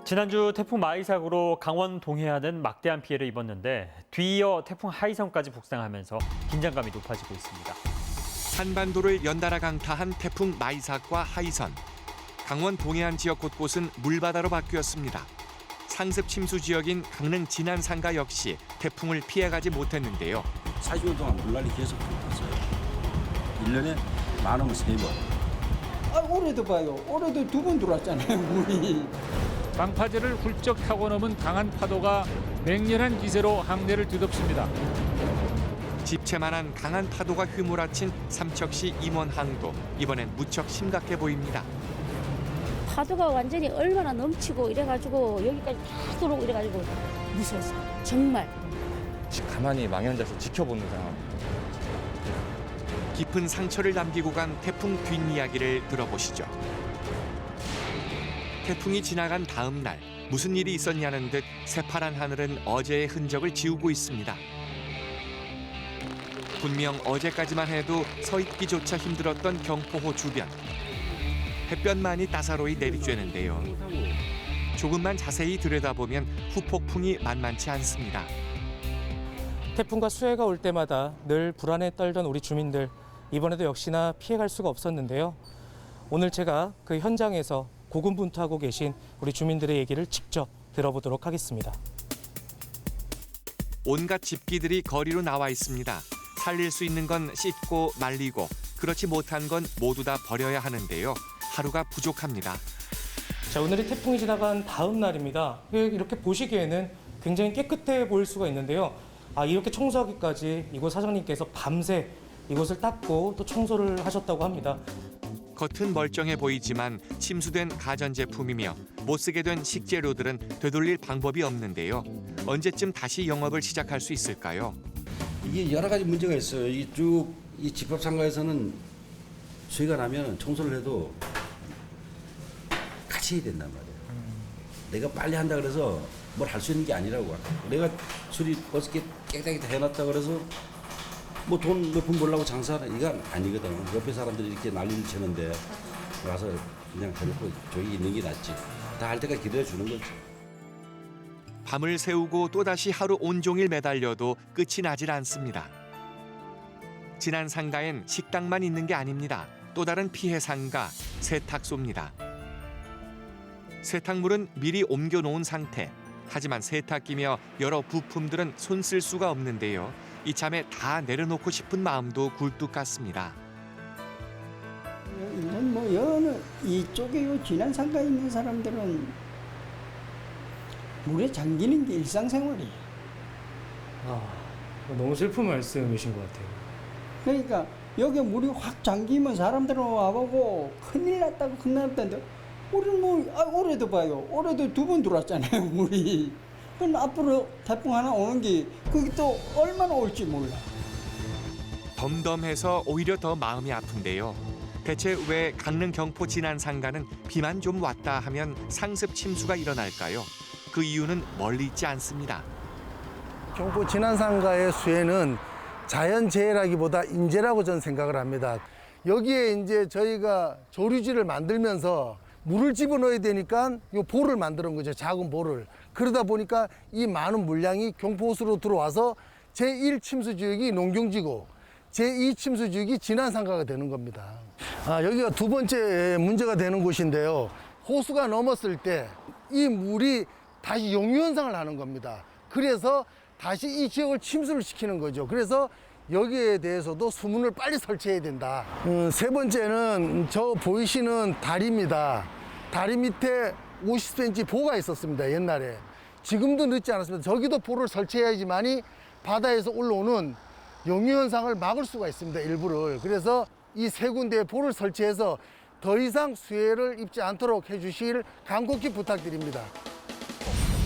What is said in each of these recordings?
지난주 태풍 마이삭으로 강원 동해안은 막대한 피해를 입었는데 뒤이어 태풍 하이성까지 북상하면서 긴장감이 높아지고 있습니다. 한반도를 연달아 강타한 태풍 마이삭과 하이선. 강원 동해안 지역 곳곳은 물바다로 바뀌었습니다. 상습 침수 지역인 강릉 진안상가 역시 태풍을 피해가지 못했는데요. 40년 동안 물난이 계속 들어왔어요. 1년에 많으면 3번. 올해도 봐요. 올해도 2번 들어왔잖아요, 물이. 방파제를 훌쩍 타고 넘은 강한 파도가 맹렬한 기세로 항내를 뒤덮습니다. 집채만한 강한 파도가 휘몰아친 삼척시 임원항도 이번엔 무척 심각해 보입니다. 파도가 완전히 얼마나 넘치고 이래가지고 여기까지 다 들어오고 이래가지고 무서웠어요. 정말. 가만히 망연자서 지켜보는 상황. 깊은 상처를 남기고 간 태풍 뒷이야기를 들어보시죠. 태풍이 지나간 다음 날 무슨 일이 있었냐는 듯 새파란 하늘은 어제의 흔적을 지우고 있습니다. 분명 어제까지만 해도 서 있기조차 힘들었던 경포호 주변. 햇볕만이 따사로이 내리쬐는데요. 조금만 자세히 들여다보면 후폭풍이 만만치 않습니다. 태풍과 수해가 올 때마다 늘 불안에 떨던 우리 주민들, 이번에도 역시나 피해갈 수가 없었는데요. 오늘 제가 그 현장에서 고군분투하고 계신 우리 주민들의 얘기를 직접 들어보도록 하겠습니다. 온갖 집기들이 거리로 나와 있습니다. 살릴 수 있는 건 씻고 말리고 그렇지 못한 건 모두 다 버려야 하는데요. 하루가 부족합니다. 자, 오늘이 태풍이 지나간 다음 날입니다. 이렇게 보시기에는 굉장히 깨끗해 보일 수가 있는데요. 이렇게 청소하기까지 이곳 사장님께서 밤새 이곳을 닦고 또 청소를 하셨다고 합니다. 겉은 멀쩡해 보이지만 침수된 가전제품이며 못 쓰게 된 식재료들은 되돌릴 방법이 없는데요. 언제쯤 다시 영업을 시작할 수 있을까요? 이게 여러 가지 문제가 있어요. 이 집합상가에서는 수해가 나면 청소를 해도 같이 해야 된단 말이에요. 내가 빨리 한다 그래서 뭘 할 수 있는 게 아니라고. 내가 수리 어떻게 깨끗하게 다 해놨다 그래서 뭐 돈 몇 푼 벌려고 장사하는 이건 아니거든. 옆에 사람들이 이렇게 난리를 치는데 와서 그냥 해놓고 저기 있는 게 낫지. 다 할 때까지 기다려주는 거지. 밤을 새우고 또다시 하루 온종일 매달려도 끝이 나질 않습니다. 지난 상가엔 식당만 있는 게 아닙니다. 또 다른 피해 상가, 세탁소입니다. 세탁물은 미리 옮겨놓은 상태. 하지만 세탁기며 여러 부품들은 손 쓸 수가 없는데요. 이참에 다 내려놓고 싶은 마음도 굴뚝 같습니다. 여는 이쪽에 지난 상가에 있는 사람들은 물에 잠기는 게 일상생활이에요. 너무 슬픈 말씀이신 것 같아요. 그러니까 여기 물이 확 잠기면 사람들은 와보고 큰일 났다고 큰일 났다는데 우리는 올해도 봐요. 올해도 2번 들어왔잖아요, 물이. 그럼 앞으로 태풍 하나 오는 게 그게 또 얼마나 올지 몰라. 덤덤해서 오히려 더 마음이 아픈데요. 대체 왜 강릉 경포 진안 상가는 비만 좀 왔다 하면 상습 침수가 일어날까요? 그 이유는 멀리 있지 않습니다. 경포 진안상가의 수해는 자연재해라기보다 인재라고 저는 생각을 합니다. 여기에 이제 저희가 조류지를 만들면서 물을 집어넣어야 되니까 이 볼을 만드는 거죠. 작은 볼을. 그러다 보니까 이 많은 물량이 경포호수로 들어와서 제1침수지역이 농경지고 제2침수지역이 진안상가가 되는 겁니다. 여기가 두 번째 문제가 되는 곳인데요. 호수가 넘었을 때 이 물이 다시 용유현상을 하는 겁니다. 그래서 다시 이 지역을 침수를 시키는 거죠. 그래서 여기에 대해서도 수문을 빨리 설치해야 된다. 세 번째는 저 보이시는 다리입니다. 다리 밑에 50cm 보가 있었습니다, 옛날에. 지금도 늦지 않았습니다. 저기도 보를 설치해야지만이 바다에서 올라오는 용유현상을 막을 수가 있습니다, 일부를. 그래서 이 세 군데에 보를 설치해서 더 이상 수해를 입지 않도록 해주실 간곡히 부탁드립니다.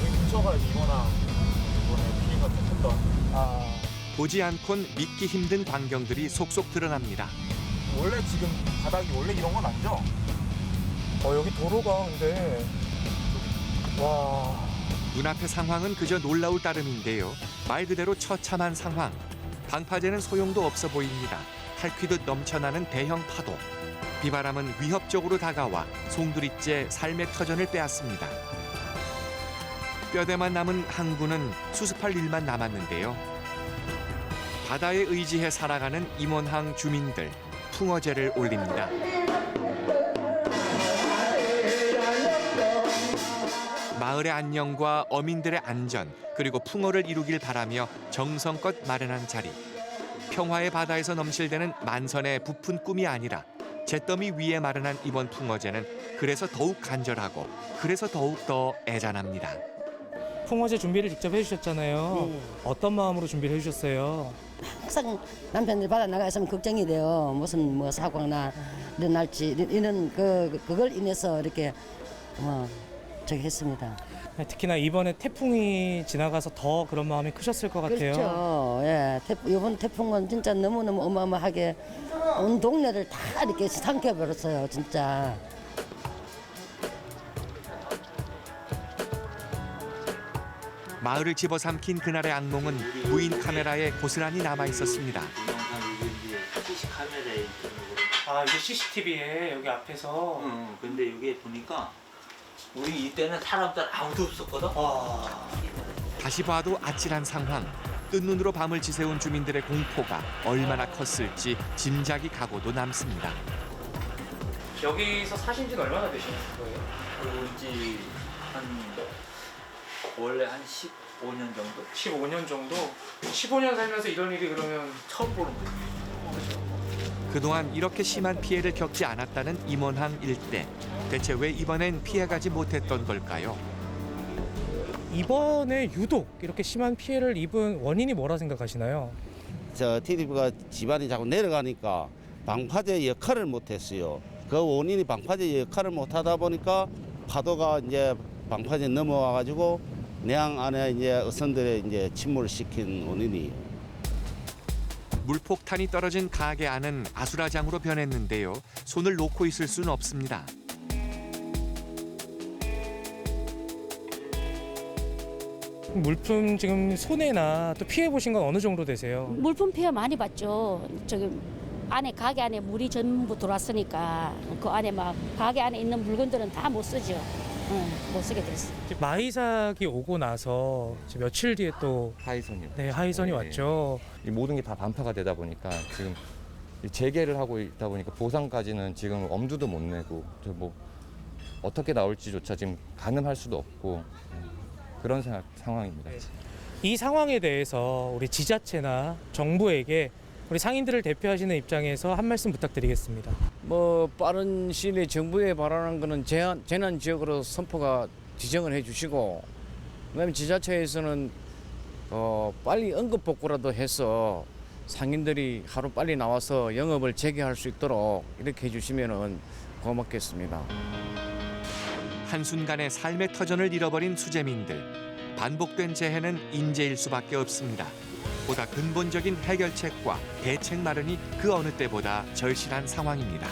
근처가 이거나 이번에 피해가 좀 컸던. 보지 않곤 믿기 힘든 광경들이 속속 드러납니다. 원래 지금 바닥이 원래 이런 건 아니죠? 여기 도로가 근데 눈앞의 상황은 그저 놀라울 따름인데요. 말 그대로 처참한 상황. 방파제는 소용도 없어 보입니다. 탈퀴듯 넘쳐나는 대형 파도. 비바람은 위협적으로 다가와 송두리째 삶의 터전을 빼앗습니다. 뼈대만 남은 항구는 수습할 일만 남았는데요. 바다에 의지해 살아가는 임원항 주민들, 풍어제를 올립니다. 마을의 안녕과 어민들의 안전, 그리고 풍어를 이루길 바라며 정성껏 마련한 자리. 평화의 바다에서 넘실대는 만선의 부푼 꿈이 아니라 잿더미 위에 마련한 이번 풍어제는 그래서 더욱 간절하고 그래서 더욱 더 애잔합니다. 풍어제 준비를 직접 해주셨잖아요. 어떤 마음으로 준비를 해주셨어요? 항상 남편들이 바다 나가 있으면 걱정이 돼요. 무슨 뭐 사고나 일어날지 이런 그걸 인해서 이렇게 저기 했습니다. 특히나 이번에 태풍이 지나가서 더 그런 마음이 크셨을 것 같아요. 그렇죠. 예, 이번 태풍은 진짜 너무너무 어마어마하게 온 동네를 다 이렇게 삼켜버렸어요, 진짜. 마을을 집어삼킨 그날의 악몽은 무인 카메라에 고스란히 남아 있었습니다. 아, 이게 CCTV에 여기 앞에서. 근데 이게 보니까 우리 이때는 사람들 아무도 없었거든. 다시 봐도 아찔한 상황. 뜬 눈으로 밤을 지새운 주민들의 공포가 얼마나 컸을지 짐작이 가고도 남습니다. 여기서 사신 지는 얼마나 되신 거예요? 그런지 원래 한 15년 정도? 15년 정도? 15년 살면서 이런 일이 그러면 처음 보는 거예요. 그동안 이렇게 심한 피해를 겪지 않았다는 임원항 일대. 대체 왜 이번엔 피해가지 못했던 걸까요? 이번에 유독 이렇게 심한 피해를 입은 원인이 뭐라 생각하시나요? 저 TDP가 집안이 자꾸 내려가니까 방파제 역할을 못했어요. 그 원인이 방파제 역할을 못하다 보니까 파도가 이제 방파제 넘어와 가지고 내항 안에 이제 어선들의 이제 침몰을 시킨 원인이. 물폭탄이 떨어진 가게 안은 아수라장으로 변했는데요. 손을 놓고 있을 수는 없습니다. 물품 지금 손해나 또 피해 보신 건 어느 정도 되세요? 물품 피해 많이 봤죠. 저기 안에 가게 안에 물이 전부 들어왔으니까 그 안에 막 가게 안에 있는 물건들은 다 못 쓰죠. 못 쓰게 됐어. 마이삭이 오고 나서 지금 며칠 뒤에 또 하이선이요. 네, 하이선이 왔죠. 이 모든 게 다 반파가 되다 보니까 지금 이 재개를 하고 있다 보니까 보상까지는 지금 엄두도 못 내고 뭐 어떻게 나올지조차 지금 가늠할 수도 없고 그런 상황입니다. 이 상황에 대해서 우리 지자체나 정부에게 우리 상인들을 대표하시는 입장에서 한 말씀 부탁드리겠습니다. 뭐 빠른 시일 내에 정부에 바라는 거는 재난 지역으로 선포가 지정을 해주시고, 그다음에 지자체에서는 빨리 응급 복구라도 해서 상인들이 하루 빨리 나와서 영업을 재개할 수 있도록 이렇게 해주시면은 고맙겠습니다. 한순간에 삶의 터전을 잃어버린 수재민들. 반복된 재해는 인재일 수밖에 없습니다. 보다 근본적인 해결책과 대책 마련이 그 어느 때보다 절실한 상황입니다.